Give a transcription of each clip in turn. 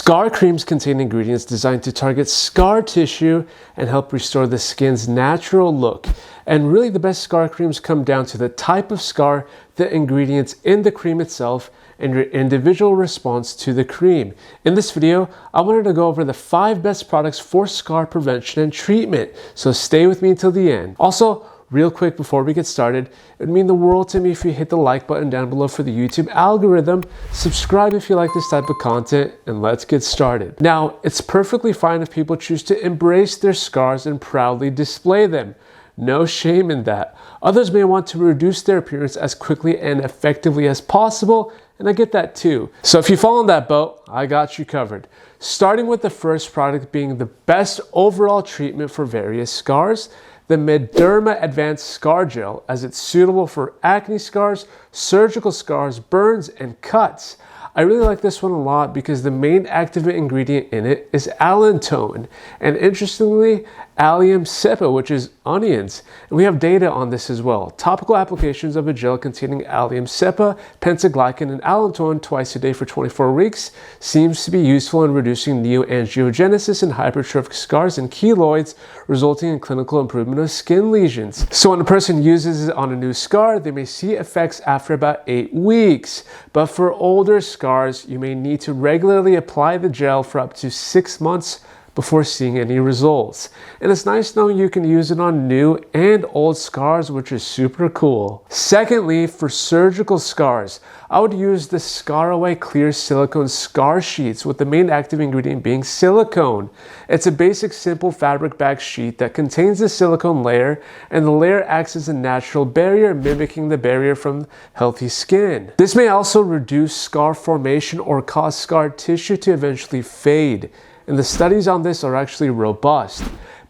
Scar creams contain ingredients designed to target scar tissue and help restore the skin's natural look. And really the best scar creams come down to the type of scar, the ingredients in the cream itself, and your individual response to the cream. In this video, I wanted to go over the 5 best products for scar prevention and treatment. So stay with me until the end. Also, real quick before we get started, it would mean the world to me if you hit the like button down below for the YouTube algorithm, subscribe if you like this type of content, and let's get started. Now, it's perfectly fine if people choose to embrace their scars and proudly display them. No shame in that. Others may want to reduce their appearance as quickly and effectively as possible, and I get that too. So if you fall in that boat, I got you covered. Starting with the first product being the best overall treatment for various scars, the Mederma Advanced Scar Gel, as it's suitable for acne scars, surgical scars, burns, and cuts. I really like this one a lot because the main active ingredient in it is allantoin, and interestingly, allium cepa, which is onions. And we have data on this as well. Topical applications of a gel containing allium cepa, pentaglycan, and allantoin twice a day for 24 weeks seems to be useful in reducing neoangiogenesis and hypertrophic scars and keloids, resulting in clinical improvement of skin lesions. So when a person uses it on a new scar, they may see effects after about 8 weeks. But for older scars, you may need to regularly apply the gel for up to 6 months before seeing any results. And it's nice knowing you can use it on new and old scars, which is super cool. Secondly, for surgical scars, I would use the ScarAway clear silicone scar sheets, with the main active ingredient being silicone. It's a basic simple fabric bag sheet that contains the silicone layer, and the layer acts as a natural barrier, mimicking the barrier from healthy skin. This may also reduce scar formation or cause scar tissue to eventually fade. And the studies on this are actually robust.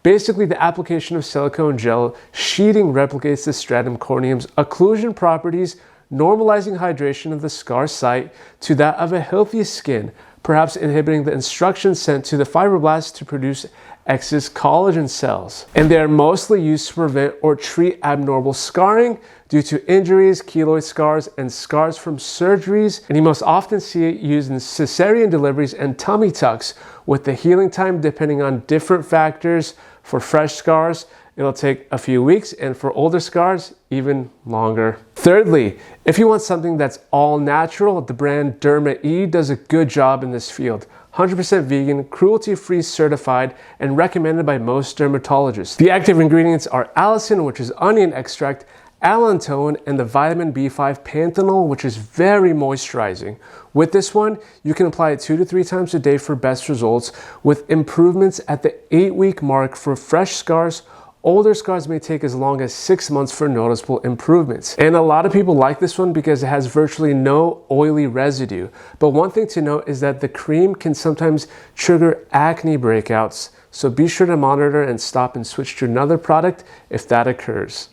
Basically, the application of silicone gel sheeting replicates the stratum corneum's occlusion properties, normalizing hydration of the scar site to that of a healthy skin, perhaps inhibiting the instructions sent to the fibroblasts to produce excess collagen cells. And they are mostly used to prevent or treat abnormal scarring due to injuries, keloid scars, and scars from surgeries. And you most often see it used in cesarean deliveries and tummy tucks, with the healing time depending on different factors. For fresh scars, it'll take a few weeks, and for older scars, even longer. Thirdly, if you want something that's all natural, the brand Derma-E does a good job in this field. 100% vegan, cruelty-free certified, and recommended by most dermatologists. The active ingredients are allicin, which is onion extract, allantoin, and the vitamin B5 panthenol, which is very moisturizing. With this one, you can apply it 2 to 3 times a day for best results, with improvements at the 8-week mark for fresh scars. Older scars may take as long as 6 months for noticeable improvements. And a lot of people like this one because it has virtually no oily residue. But one thing to note is that the cream can sometimes trigger acne breakouts. So be sure to monitor and stop and switch to another product if that occurs.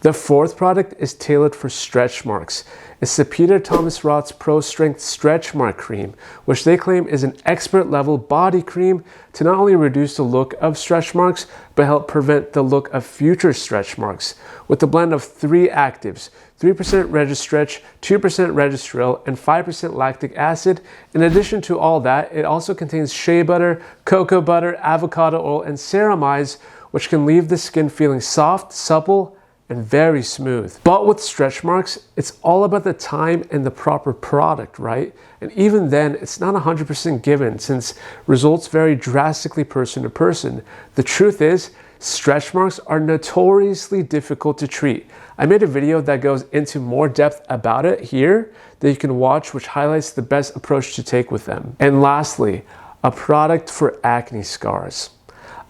The fourth product is tailored for stretch marks. It's the Peter Thomas Roth's Pro Strength Stretch Mark Cream, which they claim is an expert level body cream to not only reduce the look of stretch marks, but help prevent the look of future stretch marks. With a blend of 3 actives, 3% Registretch, 2% Registrel, and 5% lactic acid. In addition to all that, it also contains shea butter, cocoa butter, avocado oil, and ceramides, which can leave the skin feeling soft, supple, and very smooth. But with stretch marks, it's all about the time and the proper product, right? And even then, it's not 100% given, since results vary drastically person to person. The truth is, stretch marks are notoriously difficult to treat. I made a video that goes into more depth about it here that you can watch, which highlights the best approach to take with them. And lastly, a product for acne scars.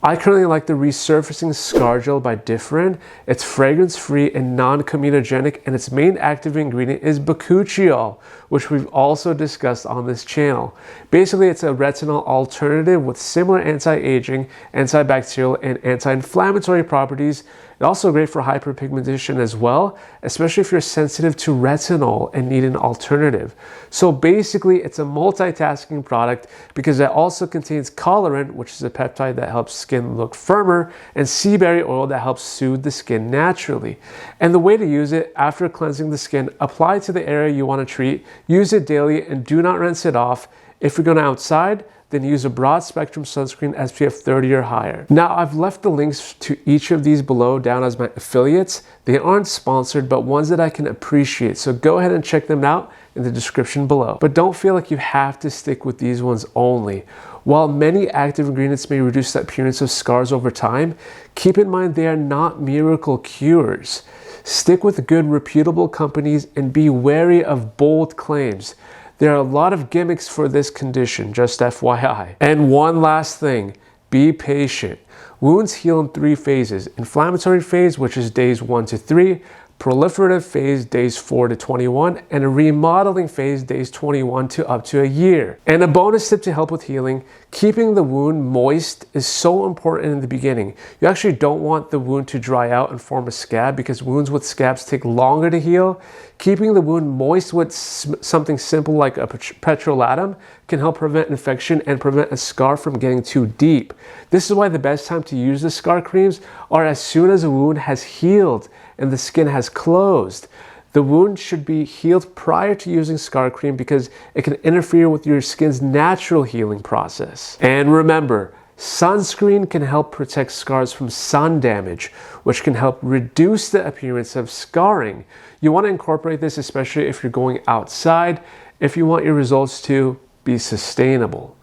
I currently like the Resurfacing Scar Gel by Differin. It's fragrance-free and non-comedogenic, and its main active ingredient is Bakuchiol, which we've also discussed on this channel. Basically, it's a retinol alternative with similar anti-aging, antibacterial, and anti-inflammatory properties. It's also great for hyperpigmentation as well, especially if you're sensitive to retinol and need an alternative. So basically, it's a multitasking product because it also contains collagen, which is a peptide that helps skin look firmer, and sea berry oil that helps soothe the skin naturally. And the way to use it: after cleansing the skin, apply it to the area you want to treat, use it daily, and do not rinse it off. If you're going outside, then use a broad spectrum sunscreen SPF 30 or higher. Now, I've left the links to each of these below down as my affiliates. They aren't sponsored, but ones that I can appreciate. So go ahead and check them out in the description below. But don't feel like you have to stick with these ones only. While many active ingredients may reduce the appearance of scars over time, keep in mind they are not miracle cures. Stick with good, reputable companies and be wary of bold claims. There are a lot of gimmicks for this condition, just FYI. And one last thing, be patient. Wounds heal in 3 phases. Inflammatory phase, which is days 1 to 3, proliferative phase, days 4 to 21, and a remodeling phase, days 21 to up to a year. And a bonus tip to help with healing, keeping the wound moist is so important in the beginning. You actually don't want the wound to dry out and form a scab because wounds with scabs take longer to heal. Keeping the wound moist with something simple like a petrolatum can help prevent infection and prevent a scar from getting too deep. This is why the best time to use the scar creams are as soon as a wound has healed and the skin has closed. The wound should be healed prior to using scar cream because it can interfere with your skin's natural healing process. And remember, sunscreen can help protect scars from sun damage, which can help reduce the appearance of scarring. You want to incorporate this especially if you're going outside, if you want your results to be sustainable.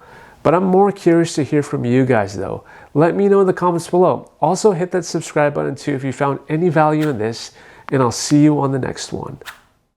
But I'm more curious to hear from you guys though. Let me know in the comments below. Also hit that subscribe button too if you found any value in this, and I'll see you on the next one.